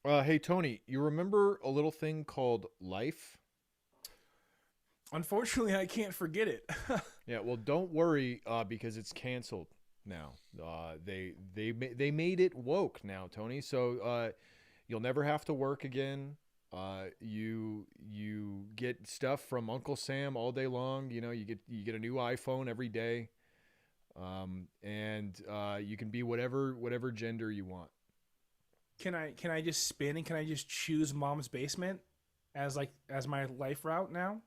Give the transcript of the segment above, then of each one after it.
Hey Tony, you remember a little thing called Life? Unfortunately, I can't forget it. Yeah, well, don't worry, because it's canceled now. They made it woke now, Tony. So you'll never have to work again. You get stuff from Uncle Sam all day long. You get a new iPhone every day, and you can be whatever gender you want. Can I just spin and can I just choose mom's basement as my life route now?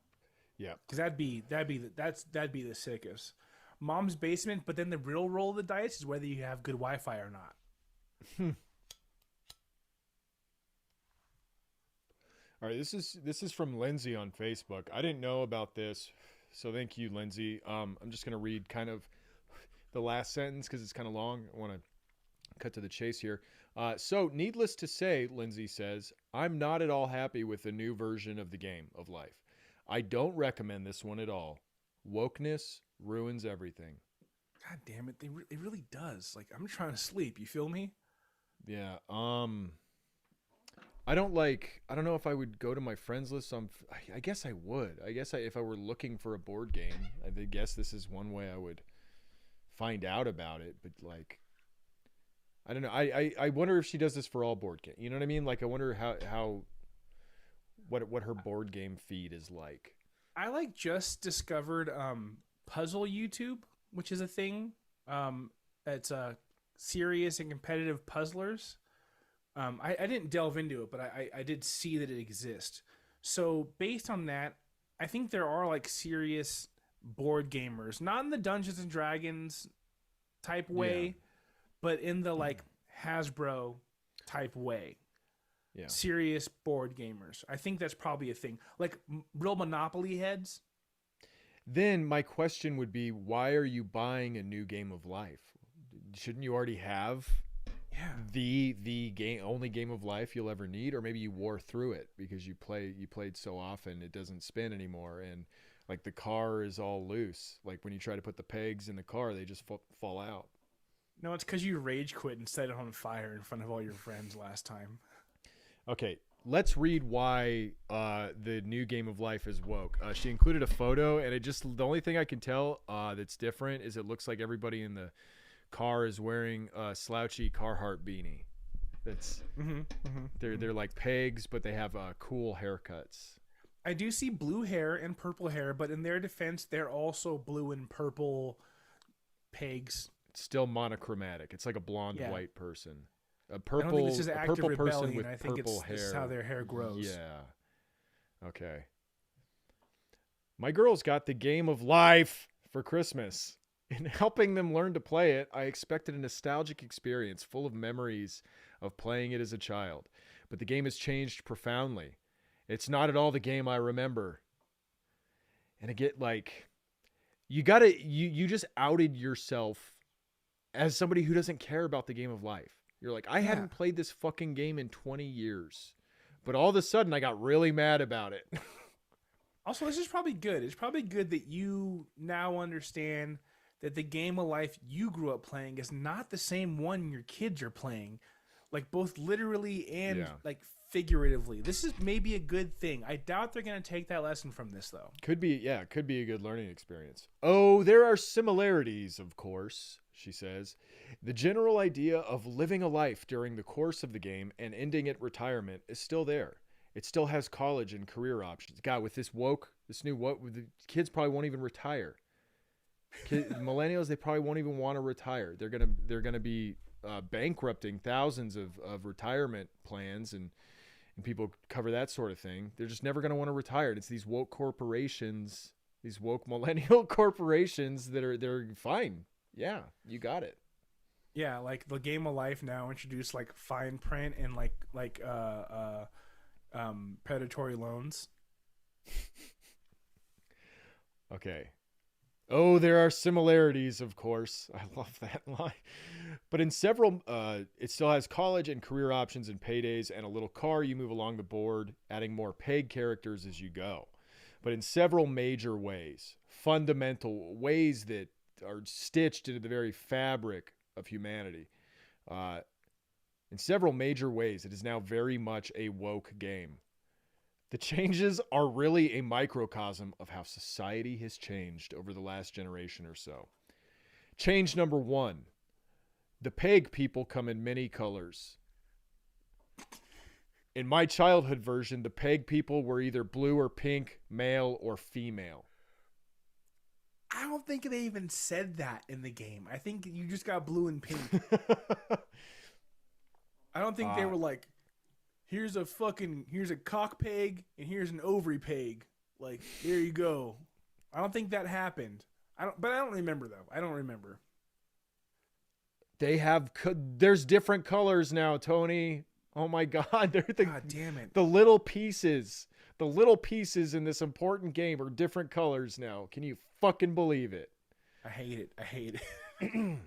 Yeah. Because that'd be the sickest. Mom's basement, but then the real roll of the dice is whether you have good Wi-Fi or not. All right, this is from Lindsay on Facebook. I didn't know about this, so thank you, Lindsay. I'm just gonna read kind of the last sentence because it's kind of long. I want to cut to the chase here. So, needless to say, Lindsay says, I'm not at all happy with the new version of the game of life. I don't recommend this one at all. Wokeness ruins everything. God damn it, it really does. Like I'm trying to sleep. You feel me? Yeah. I don't know if I would go to my friends list. I guess I would. If I were looking for a board game, I guess this is one way I would find out about it. But like, I don't know. I wonder if she does this for all board games. You know what I mean? Like, I wonder how what her board game feed is like. I like just discovered puzzle YouTube, which is a thing. It's serious and competitive puzzlers. I didn't delve into it, but I did see that it exists. So based on that, I think there are like serious board gamers, not in the Dungeons and Dragons type Yeah. way, but in the like Hasbro type way. Yeah. Serious board gamers. I think that's probably a thing. Like real Monopoly heads. Then my question would be, why are you buying a new game of life? Shouldn't you already have Yeah. the game only game of life you'll ever need? Or maybe you wore through it because you played so often it doesn't spin anymore, and like the car is all loose. Like when you try to put the pegs in the car, they just fall out. No, it's because you rage quit and set it on fire in front of all your friends last time. Okay, let's read why the new game of life is woke. She included a photo, and the only thing I can tell that's different is it looks like everybody in the car is wearing a slouchy Carhartt beanie. That's Mm-hmm, mm-hmm, they're like pegs, but they have cool haircuts. I do see blue hair and purple hair, but in their defense, they're also blue and purple pegs. It's still monochromatic. It's like a blonde Yeah. white person. I don't think this is A active purple person rebellion. with I think purple this is how hair. their hair grows. Yeah. Okay. My girls got the game of life for Christmas. In helping them learn to play it, I expected a nostalgic experience full of memories of playing it as a child. But the game has changed profoundly. It's not at all the game I remember. And I get like you just outed yourself as somebody who doesn't care about the game of life. You're like, I Yeah. hadn't played this fucking game in 20 years. But all of a sudden I got really mad about it. Also, this is probably good. It's probably good that you now understand that the game of life you grew up playing is not the same one your kids are playing, like both literally and Yeah. like figuratively. This is maybe a good thing. I doubt they're going to take that lesson from this though. Could be a good learning experience. Oh, there are similarities, of course, she says. The general idea of living a life during the course of the game and ending at retirement is still there. It still has college and career options. God, with this new woke, the kids probably won't even retire. Millennials, they probably won't even want to retire. They're gonna be bankrupting thousands of retirement plans, and people cover that sort of thing. They're just never going to want to retire. It's these woke corporations, these woke millennial corporations they're fine. Yeah, you got it. Yeah, like the game of life now introduced like fine print and predatory loans. Okay. Oh, there are similarities, of course. I love that line. But in several, it still has college and career options and paydays and a little car you move along the board, adding more paid characters as you go. But in several major ways, fundamental ways that are stitched into the very fabric of humanity. Uh, In several major ways, it is now very much a woke game. The changes are really a microcosm of how society has changed over the last generation or so. Change number 1. The peg people come in many colors. In my childhood version, the peg people were either blue or pink, male or female. I don't think they even said that in the game. I think you just got blue and pink. I don't think they were like, here's a cock peg and here's an ovary peg. Like, there you go. I don't think that happened. But I don't remember though. I don't remember. There's different colors now, Tony. Oh my God. God damn it. The little pieces in this important game are different colors now. Can you fucking believe it? I hate it.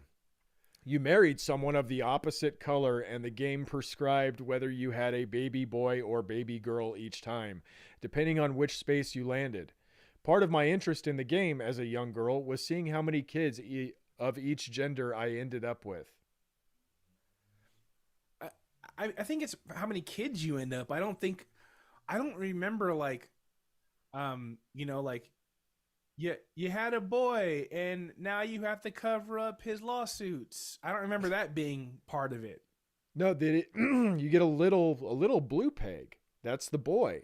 You married someone of the opposite color, and the game prescribed whether you had a baby boy or baby girl each time, depending on which space you landed. Part of my interest in the game as a young girl was seeing how many kids of each gender I ended up with. I think it's how many kids you end up. I don't remember like, like, you had a boy and now you have to cover up his lawsuits. I don't remember that being part of it. No, you get a little blue peg. That's the boy.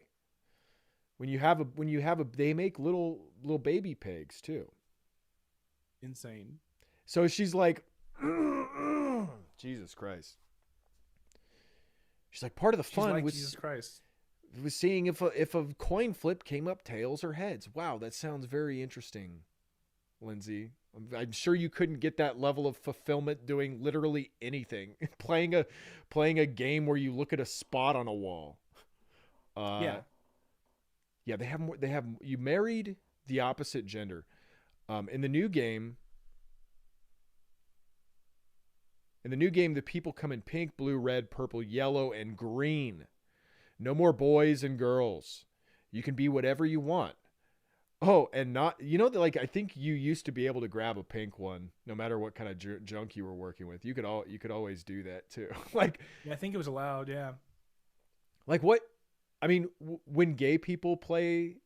When you have they make little baby pegs too. Insane. So she's like, Jesus Christ. She's like, part of the fun was Jesus Christ. Was seeing if a coin flip came up tails or heads. Wow, that sounds very interesting, Lindsay. I'm sure you couldn't get that level of fulfillment doing literally anything. playing a game where you look at a spot on a wall. Yeah, they have you married the opposite gender. In the new game, the people come in pink, blue, red, purple, yellow, and green. No more boys and girls. You can be whatever you want. Oh, and not, like, I think you used to be able to grab a pink one, no matter what kind of junk you were working with. You could always do that too. Like, yeah, I think it was allowed. Yeah. Like what? I mean, when gay people play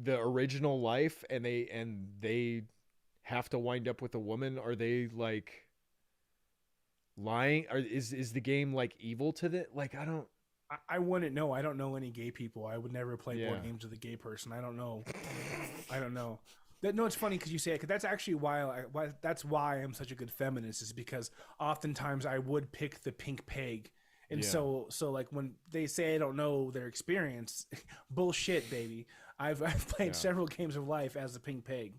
the original life and they have to wind up with a woman, are they like lying? Or is the game like evil to the, like, I wouldn't know. I don't know any gay people. I would never play board games with a gay person. I don't know. No, it's funny because you say it. Because that's actually why I'm such a good feminist, is because oftentimes I would pick the pink peg, and so like when they say I don't know their experience, bullshit, baby. I've played several games of life as the pink peg.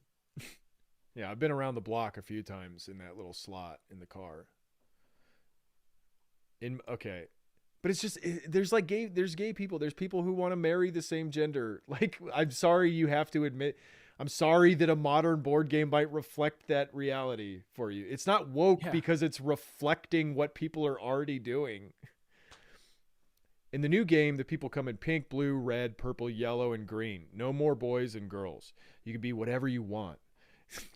Yeah, I've been around the block a few times in that little slot in the car. Okay. But it's just, there's gay people. There's people who want to marry the same gender. Like, I'm sorry you have to admit, I'm sorry that a modern board game might reflect that reality for you. It's not woke because it's reflecting what people are already doing. In the new game, the people come in pink, blue, red, purple, yellow, and green. No more boys and girls. You can be whatever you want.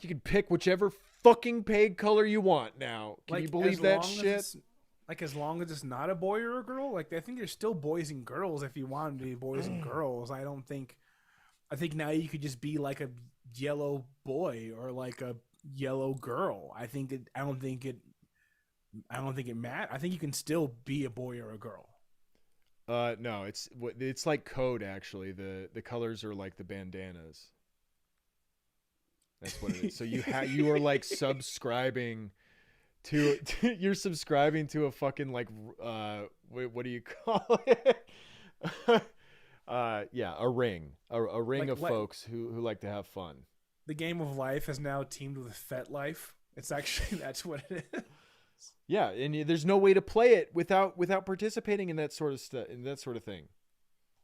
You can pick whichever fucking peg color you want now. Can you believe that shit? Like, as long as it's not a boy or a girl, like, I think there's still boys and girls if you want them to be boys and girls. I think now you could just be like a yellow boy or like a yellow girl. I don't think it matters. I think you can still be a boy or a girl. No, it's like code, actually. The colors are like the bandanas. That's what it is. So you are like subscribing you're subscribing to a fucking, like, what do you call it? A ring of folks who like to have fun. The game of life has now teamed with FetLife. It's actually, that's what it is. Yeah, and there's no way to play it without participating in that sort of thing.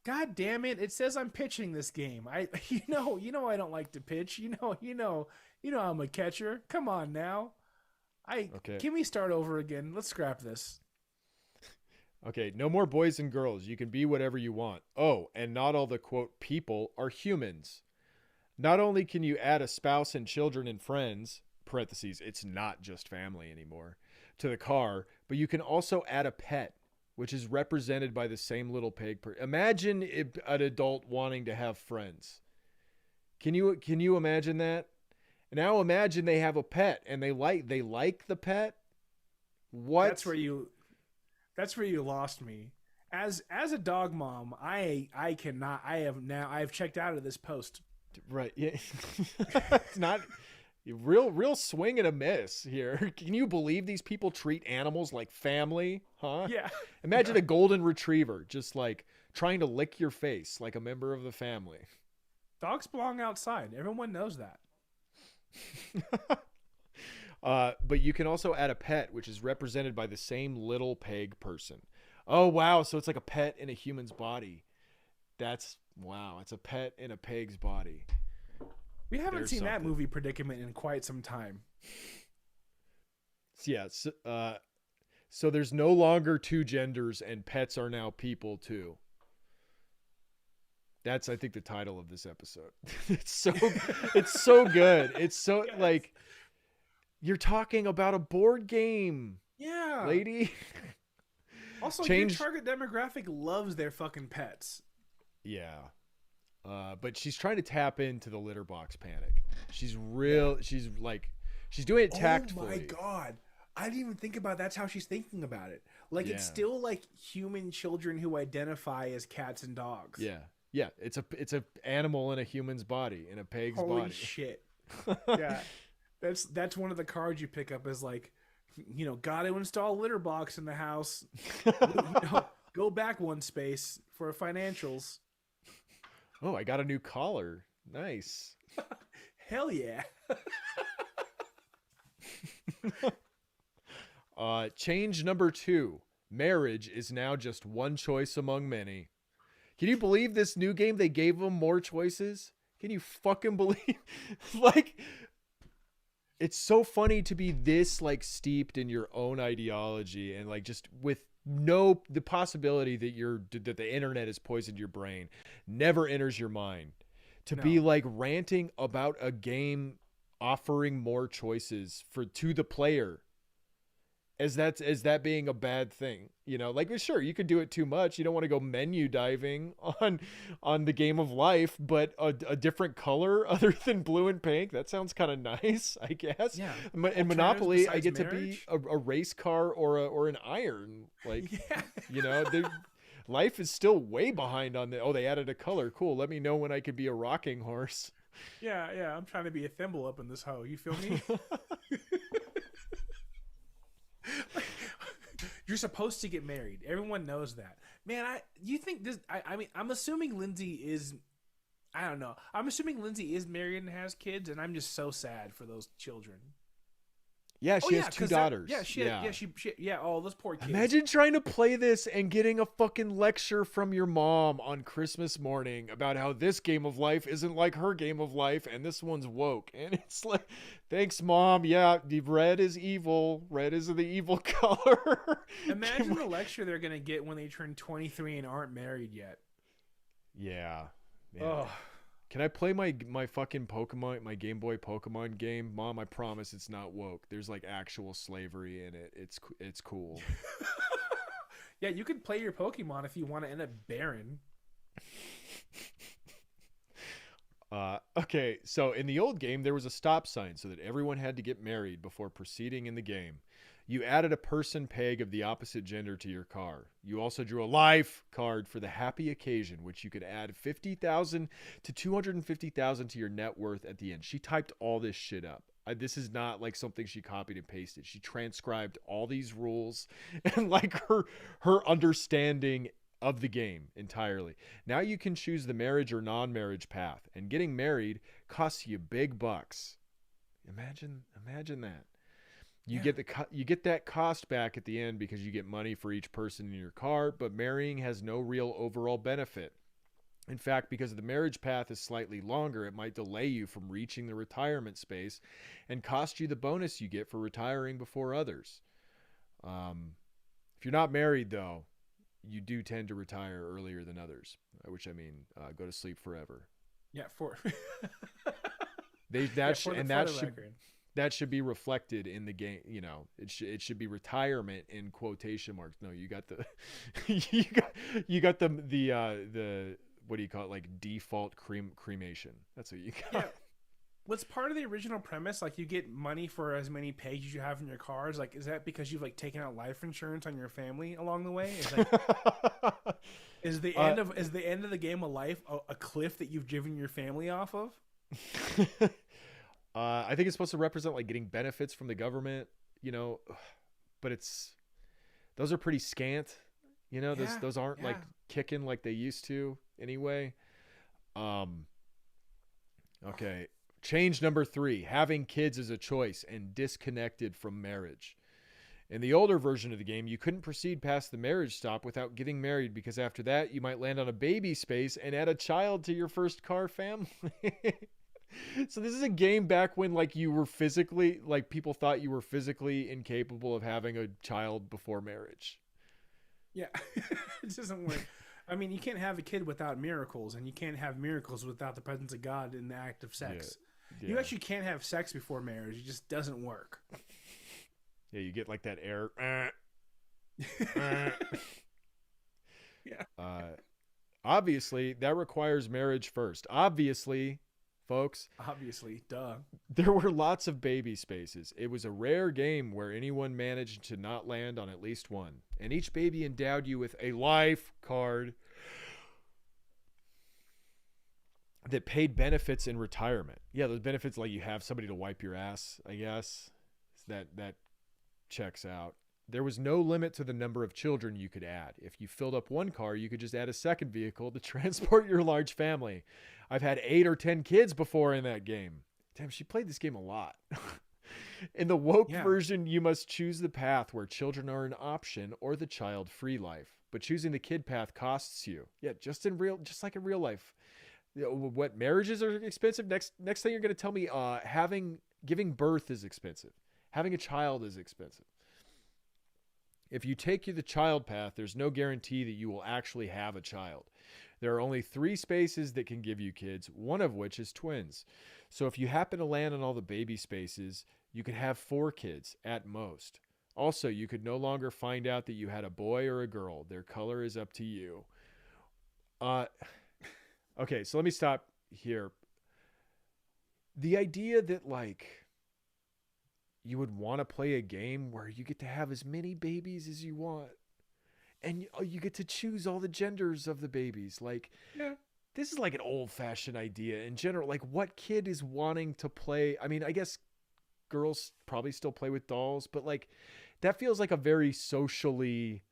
God damn it! It says I'm pitching this game. I don't like to pitch. You know I'm a catcher. Come on now. Can we start over again? Let's scrap this. Okay, no more boys and girls. You can be whatever you want. Oh, and not all the, quote, people are humans. Not only can you add a spouse and children and friends, parentheses, it's not just family anymore, to the car, but you can also add a pet, which is represented by the same little pig. Imagine an adult wanting to have friends. Can you imagine that? Now imagine they have a pet and they like the pet. What? That's where you lost me. As a dog mom, I cannot. I've checked out of this post. Right. Yeah. It's not real swing and a miss here. Can you believe these people treat animals like family? Huh? Yeah. Imagine a golden retriever just like trying to lick your face like a member of the family. Dogs belong outside. Everyone knows that. But you can also add a pet, which is represented by the same little peg person. Oh, wow. So it's like a pet in a human's body. Wow. It's a pet in a peg's body. We haven't seen that movie predicament in quite some time. Yeah. So there's no longer two genders and pets are now people too. That's, I think, the title of this episode. It's so good. It's so yes. Like you're talking about a board game. Yeah. Lady. Also, your target demographic loves their fucking pets. Yeah. But she's trying to tap into the litter box panic. She's doing it tactfully. Oh my God. I didn't even think about that's how she's thinking about it. Like it's still like human children who identify as cats and dogs. Yeah. Yeah. It's a animal in a human's body, in a pig's body. Holy shit. Yeah. That's one of the cards you pick up is like, got to install a litter box in the house. Go back one space for financials. Oh, I got a new collar. Nice. Hell yeah. Change number 2. Marriage is now just one choice among many. Can you believe this new game? They gave them more choices. Can you fucking believe? Like, it's so funny to be this like steeped in your own ideology and like just with the possibility that the internet has poisoned your brain never enters your mind to be like ranting about a game offering more choices to the player as that being a bad thing, like sure you could do it too much. You don't want to go menu diving on the game of life, but a different color other than blue and pink, that sounds kind of nice, I guess. Yeah. In Monopoly, I get marriage? To be a race car or an iron, like life is still way behind on they added a color. Cool. Let me know when I could be a rocking horse. Yeah. I'm trying to be a thimble up in this hoe. You feel me? You're supposed to get married. Everyone knows that. Man, you think this I mean, I'm assuming Lindsay is I don't know. I'm assuming Lindsay is married and has kids, and I'm just so sad for those children. Yeah, she has 2 daughters. She those poor kids. Imagine trying to play this and getting a fucking lecture from your mom on Christmas morning about how this game of life isn't like her game of life and this one's woke. And it's like, thanks, Mom. Yeah, the red is evil. Red is the evil color. Imagine the lecture they're going to get when they turn 23 and aren't married yet. Yeah. Oh. Can I play my fucking Pokemon, my Game Boy Pokemon game? Mom, I promise it's not woke. There's like actual slavery in it. It's cool. Yeah, you can play your Pokemon if you want to end up barren. Okay, so in the old game, there was a stop sign so that everyone had to get married before proceeding in the game. You added a person peg of the opposite gender to your car. You also drew a life card for the happy occasion, which you could add 50,000 to 250,000 to your net worth at the end. She typed all this shit up. This is not like something she copied and pasted. She transcribed all these rules and like her understanding of the game entirely. Now you can choose the marriage or non-marriage path, and getting married costs you big bucks. Imagine that. You get that cost back at the end because you get money for each person in your car, but marrying has no real overall benefit. In fact, because the marriage path is slightly longer, it might delay you from reaching the retirement space and cost you the bonus you get for retiring before others. If you're not married, though, you do tend to retire earlier than others, which I mean, go to sleep forever. Yeah, for that should be reflected in the game. You know, it should be retirement in quotation marks. No, you got the you got the what do you call it, like default cremation. That's what you got. Yeah. What's part of the original premise? Like, you get money for as many pages you have in your cars. Like, is that because you've like taken out life insurance on your family along the way? Is like, is the end of the game a cliff that you've driven your family off of? I think it's supposed to represent like getting benefits from the government, you know, but those are pretty scant. You know, those aren't like kicking like they used to anyway. Okay. Change number 3, having kids is a choice and disconnected from marriage. In the older version of the game, you couldn't proceed past the marriage stop without getting married, because after that, you might land on a baby space and add a child to your first car family. So this is a game back when like you were physically, like people thought you were physically incapable of having a child before marriage. Yeah. It doesn't work. I mean, you can't have a kid without miracles, and you can't have miracles without the presence of God in the act of sex. Yeah. You actually can't have sex before marriage. It just doesn't work. Yeah, you get like that air. Yeah. Obviously, that requires marriage first. Obviously, folks. Obviously, duh. There were lots of baby spaces. It was a rare game where anyone managed to not land on at least one. And each baby endowed you with a life card that paid benefits in retirement. Yeah, those benefits, like you have somebody to wipe your ass, I guess. That checks out. There was no limit to the number of children you could add. If you filled up one car, you could just add a second vehicle to transport your large family. I've had 8 or 10 kids before in that game. Damn, she played this game a lot. In the woke version, you must choose the path where children are an option or the child-free life. But choosing the kid path costs you. Yeah, just like in real life. You know, what, marriages are expensive? Next thing you're going to tell me, giving birth is expensive. Having a child is expensive. If you take the child path, there's no guarantee that you will actually have a child. There are only 3 spaces that can give you kids, one of which is twins. So if you happen to land on all the baby spaces, you could have 4 kids at most. Also, you could no longer find out that you had a boy or a girl. Their color is up to you. Okay, so let me stop here. The idea that like you would want to play a game where you get to have as many babies as you want, and you get to choose all the genders of the babies. Like, this is like an old-fashioned idea in general. Like, what kid is wanting to play? I mean, I guess girls probably still play with dolls, but like that feels like a very socially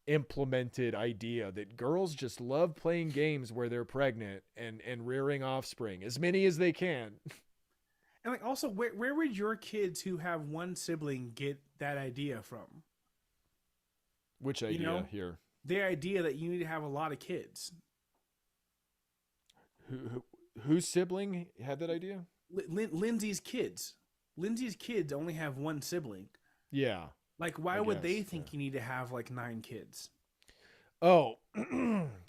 implemented idea that girls just love playing games where they're pregnant and rearing offspring, as many as they can. And like, also, where would your kids who have one sibling get that idea from? Which idea here? The idea that you need to have a lot of kids. Whose sibling had that idea? Lindsay's kids. Lindsay's kids only have one sibling. Yeah. Like, why would they think you need to have like 9 kids? Oh,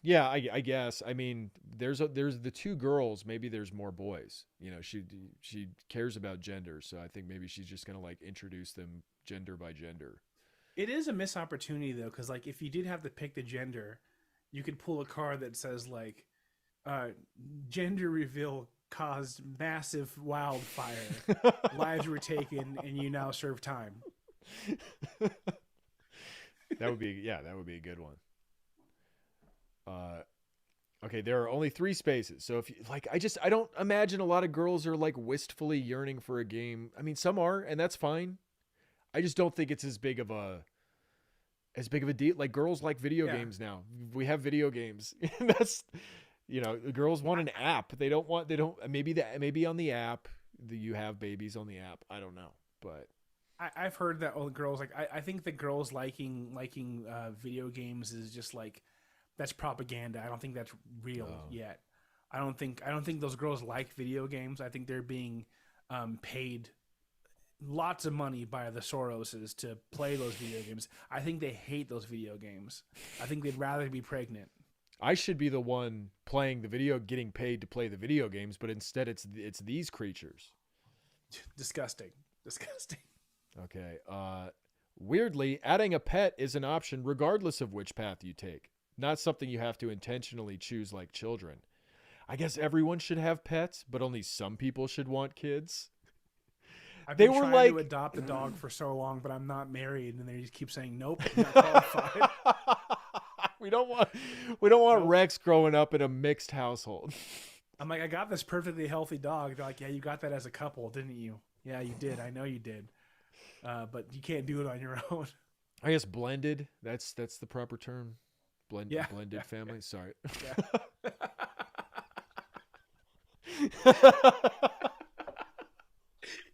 yeah, I guess. I mean, there's the 2 girls. Maybe there's more boys. You know, she cares about gender, so I think maybe she's just gonna like introduce them gender by gender. It is a missed opportunity though, because like if you did have to pick the gender, you could pull a card that says like, gender reveal caused massive wildfire, lives were taken, and you now serve time. That would be a good one. Okay, there are only 3 spaces. So if you, like, I don't imagine a lot of girls are like wistfully yearning for a game. I mean, some are, and that's fine. I just don't think it's as big of a deal. Like, girls like video games now. We have video games. That's, you know, the girls want an app. Maybe on the app you have babies on the app. I don't know, but I've heard that all the girls like. I think the girls liking video games is just like, that's propaganda. I don't think that's real yet. I don't think those girls like video games. I think they're being paid lots of money by the Soroses to play those video games. I think they hate those video games. I think they'd rather be pregnant. I should be the one getting paid to play the video games, but instead it's these creatures. Disgusting. Disgusting. Okay. Weirdly, adding a pet is an option regardless of which path you take. Not something you have to intentionally choose like children. I guess everyone should have pets, but only some people should want kids. I've They been were trying like to adopt a dog for so long, but I'm not married, and they just keep saying nope, not qualified. we don't want Nope. Rex growing up in a mixed household. I'm like, I got this perfectly healthy dog. They're like, yeah, you got that as a couple, didn't you? Yeah, you did. I know you did. But you can't do it on your own. I guess blended. That's the proper term. Yeah. Blended family. Sorry. Yeah.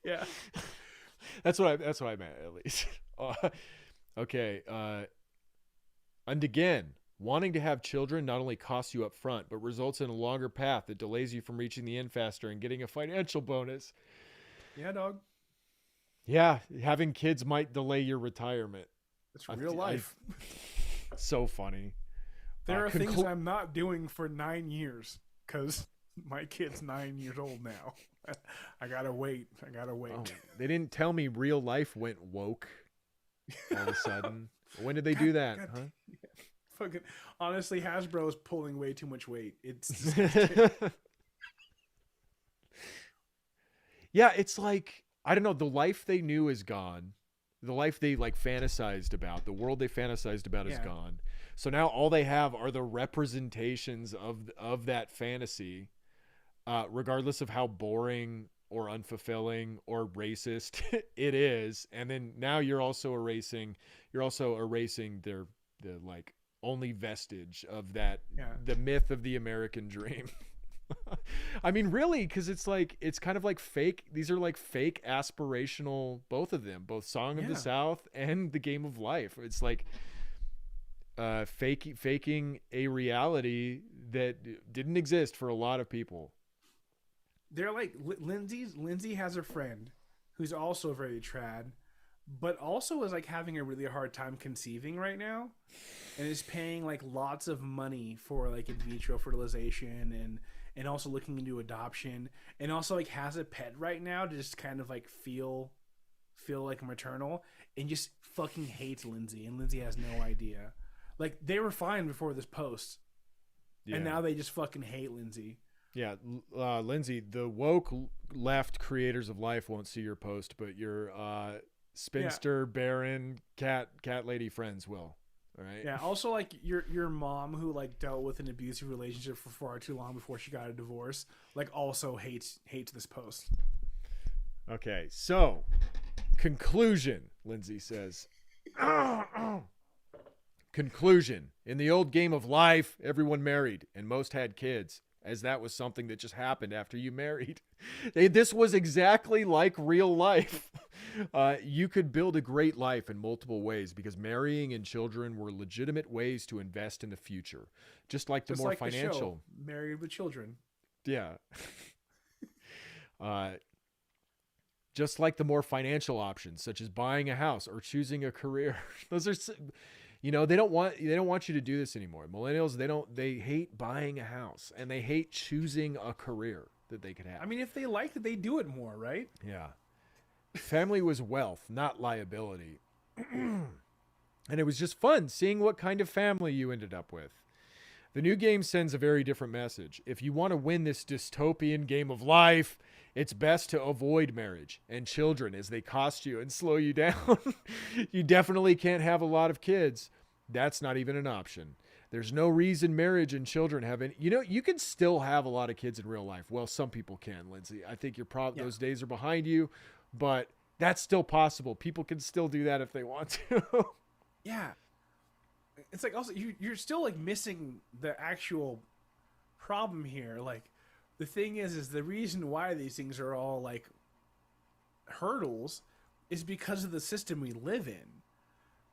Yeah. That's what I meant at least. Okay. And again, wanting to have children not only costs you up front, but results in a longer path that delays you from reaching the end faster and getting a financial bonus. Yeah, dog. Yeah, having kids might delay your retirement. It's real life. So funny. There are things I'm not doing for 9 years because my kid's 9 years old now. I gotta wait. Oh, they didn't tell me real life went woke all of a sudden. When did they do that? Huh? Fucking honestly, Hasbro is pulling way too much weight. It's yeah, it's like I don't know. The life they knew is gone. The life they like fantasized about, the world they fantasized about is gone. So now all they have are the representations of that fantasy, regardless of how boring or unfulfilling or racist it is. And then now you're also erasing the like only vestige of that, the myth of the American dream. I mean, really, because it's kind of like fake. These are like fake aspirational, both of them, both Song of the South and the Game of Life. It's like faking a reality that didn't exist for a lot of people. They're like Lindsay has a friend who's also very trad, but also is like having a really hard time conceiving right now, and is paying like lots of money for like in vitro fertilization and also looking into adoption, and also like has a pet right now to just kind of like feel like maternal, and just fucking hates Lindsay, and Lindsay has no idea. Like they were fine before this post, and now they just fucking hate Lindsay. Yeah, Lindsay, the woke left creators of life won't see your post, but your spinster, barren, cat lady friends will. All right. Yeah. Also, like your mom, who like dealt with an abusive relationship for far too long before she got a divorce, like also hates this post. Okay. So, conclusion. Lindsay says. Conclusion. In the old game of life, everyone married and most had kids, as that was something that just happened after you married. This was exactly like real life. You could build a great life in multiple ways because marrying and children were legitimate ways to invest in the future. Just like the more financial. The show, Married with Children. Yeah. Just like the more financial options, such as buying a house or choosing a career. Those are... You know, they don't want you to do this anymore. Millennials, they hate buying a house and they hate choosing a career that they could have. I mean, if they liked it, they do it more, right? Yeah. Family was wealth, not liability. And it was just fun seeing what kind of family you ended up with. The new game sends a very different message. If you want to win this dystopian game of life, it's best to avoid marriage and children as they cost you and slow you down. You definitely can't have a lot of kids. That's not even an option. There's no reason marriage and children have any... You know, you can still have a lot of kids in real life. Well, some people can, Lindsay. I think those days are behind you, but that's still possible. People can still do that if they want to. Yeah. It's like also you're still like missing the actual problem here. Like the thing is the reason why these things are all like hurdles is because of the system we live in.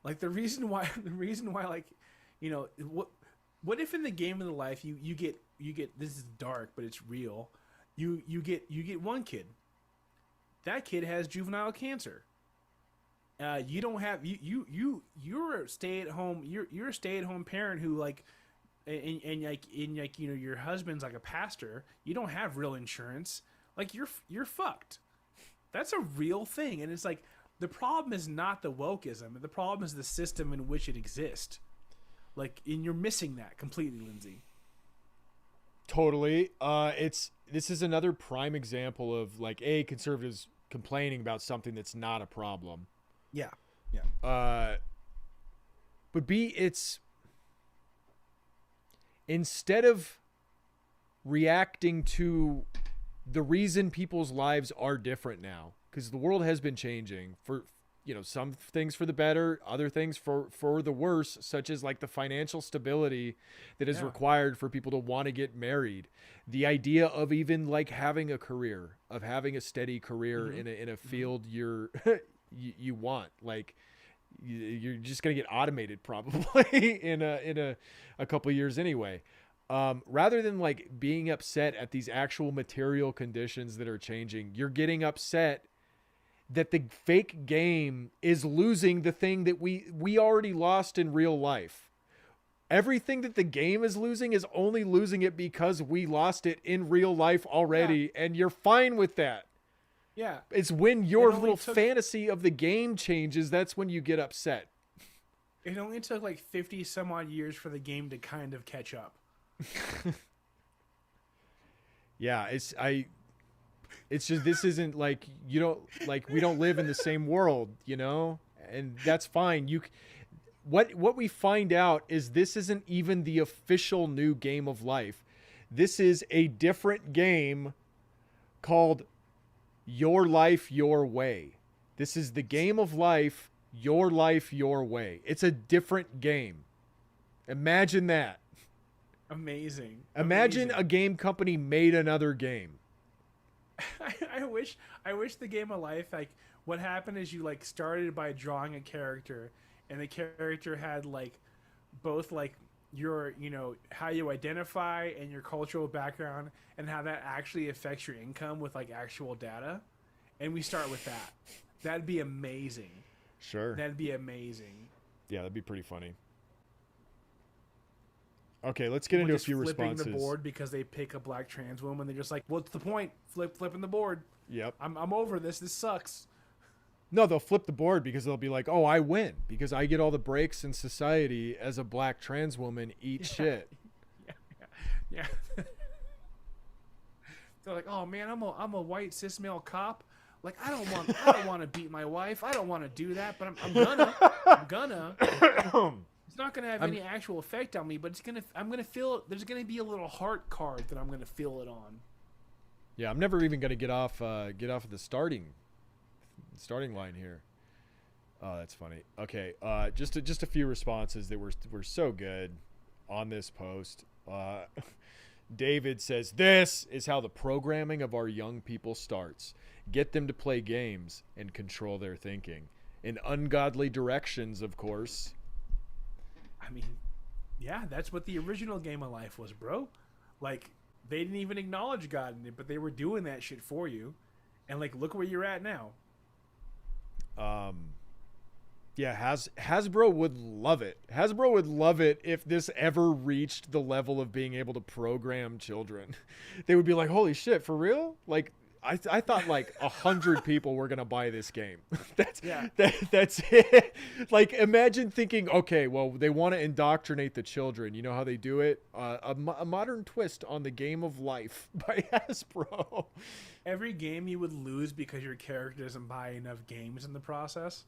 Like the reason why like, you know, what if in the game of the life you get this is dark but it's real. You get one kid. That kid has juvenile cancer. You don't have you're a stay-at-home you're a stay-at-home parent who like and like you know your husband's like a pastor. You don't have real insurance. Like you're fucked. That's a real thing, and it's like the problem is not the wokeism. The problem is the system in which it exists. Like, and you're missing that completely, Lindsay. Totally. This is another prime example of like conservatives complaining about something that's not a problem. Yeah, yeah. But B, it's instead of reacting to the reason people's lives are different now, because the world has been changing for some things for the better, other things for the worse, such as like the financial stability that is required for people to want to get married, the idea of even like having a career, of having a steady career in a field you want, like you're just gonna get automated probably in a couple years anyway. Rather than like being upset at these actual material conditions that are changing, you're getting upset that the fake game is losing the thing that we already lost in real life. Everything that the game is losing is only losing it because we lost it in real life already, and you're fine with that. Yeah. It's when your little fantasy of the game changes, that's when you get upset. It only took like 50 some odd years for the game to kind of catch up. Yeah, it's just, this isn't like, we don't live in the same world, and that's fine. What we find out is this isn't even the official new game of life. This is a different game called Your Life, Your Way. This is the game of life, Your Life, Your Way. It's a different game. Imagine that. Amazing. Imagine a game company made another game. I wish the game of life, like, what happened is you like started by drawing a character, and the character had like both like your how you identify and your cultural background and how that actually affects your income with like actual data, and we start with that. That'd be amazing. Sure. That'd be amazing. Yeah, that'd be pretty funny. Okay, let's get into a few responses. Flipping the board because they pick a black trans woman. They're just like, what's the point? Flipping the board. Yep. I'm over this. This sucks. No, they'll flip the board because they'll be like, oh, I win because I get all the breaks in society as a black trans woman. Eat shit. Yeah. They're like, oh man, I'm a white cis male cop. Like, I don't want to beat my wife. I don't want to do that, but I'm gonna. It's not gonna have any actual effect on me, but I'm gonna feel. There's gonna be a little heart card that I'm gonna feel it on. Yeah, I'm never even gonna get off of the starting line here. Oh, that's funny. Okay, just a few responses that were so good on this post. David says, "This is how the programming of our young people starts. Get them to play games and control their thinking in ungodly directions, of course." I mean, yeah, that's what the original game of life was, bro. Like, they didn't even acknowledge God in it, but they were doing that shit for you. And like, look where you're at now. Yeah, Hasbro would love it. Hasbro would love it if this ever reached the level of being able to program children. They would be like, holy shit, for real? Like, I thought like 100 people were gonna buy this game. That's it. Like, imagine thinking, okay, well, they want to indoctrinate the children. You know how they do it? A modern twist on the game of life by Hasbro. Every game you would lose because your character doesn't buy enough games in the process.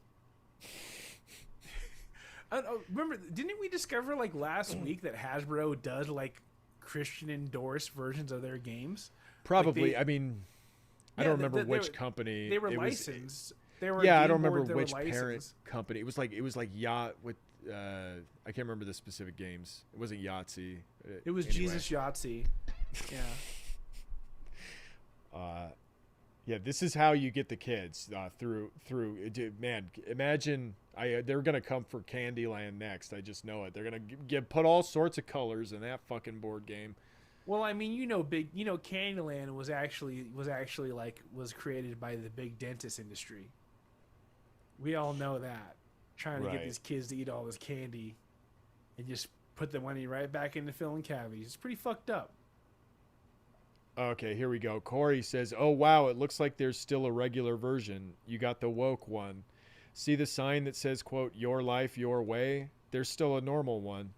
Remember, didn't we discover like last week that Hasbro does like Christian endorsed versions of their games? Probably. Like I mean, I don't remember which company. They were licensed. They were I don't remember which parent company. It was like Yacht with I can't remember the specific games. It wasn't Yahtzee. It was anyway. Jesus Yahtzee. Yeah. Yeah, this is how you get the kids through. Man, imagine they're gonna come for Candyland next. I just know it. They're gonna put all sorts of colors in that fucking board game. Well, I mean, Candyland was actually was created by the big dentist industry. We all know that. Trying to get these kids to eat all this candy and just put the money right back into filling cavities. It's pretty fucked up. Okay, here we go. Corey says, "Oh wow, it looks like there's still a regular version. You got the woke one. See the sign that says, quote, your life, your way? There's still a normal one."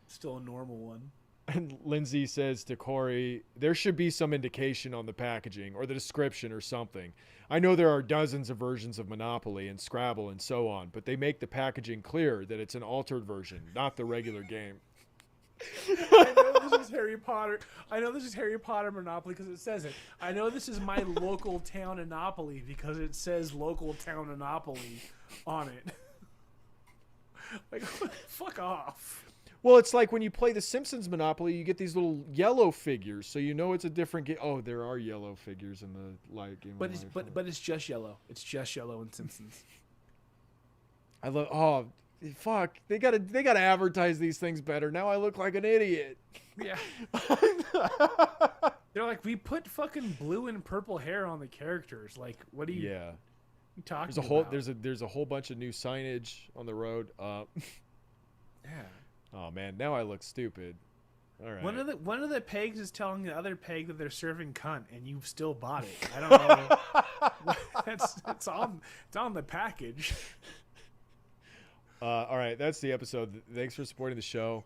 Still a normal one. And Lindsay says to Corey, "There should be some indication on the packaging or the description or something. I know there are dozens of versions of Monopoly and Scrabble and so on, but they make the packaging clear that it's an altered version, not the regular game." I know this is Harry Potter. I know this is Harry Potter Monopoly because it says it. I know this is my local town Monopoly because it says local town Monopoly on it. Like, fuck off. Well, it's like when you play the Simpsons Monopoly, you get these little yellow figures, so you know it's a different game. Oh, there are yellow figures in the light game. But it's just yellow. It's just yellow in Simpsons. I love. Oh, fuck! They gotta advertise these things better. Now I look like an idiot. Yeah. They're like, we put fucking blue and purple hair on the characters. Like, what are you Yeah. talking There's a whole about? there's a whole bunch of new signage on the road. Yeah. Oh man, now I look stupid. All right. One of the pegs is telling the other peg that they're serving cunt, and you still bought it. I don't know. it's on the package. All right, that's the episode. Thanks for supporting the show.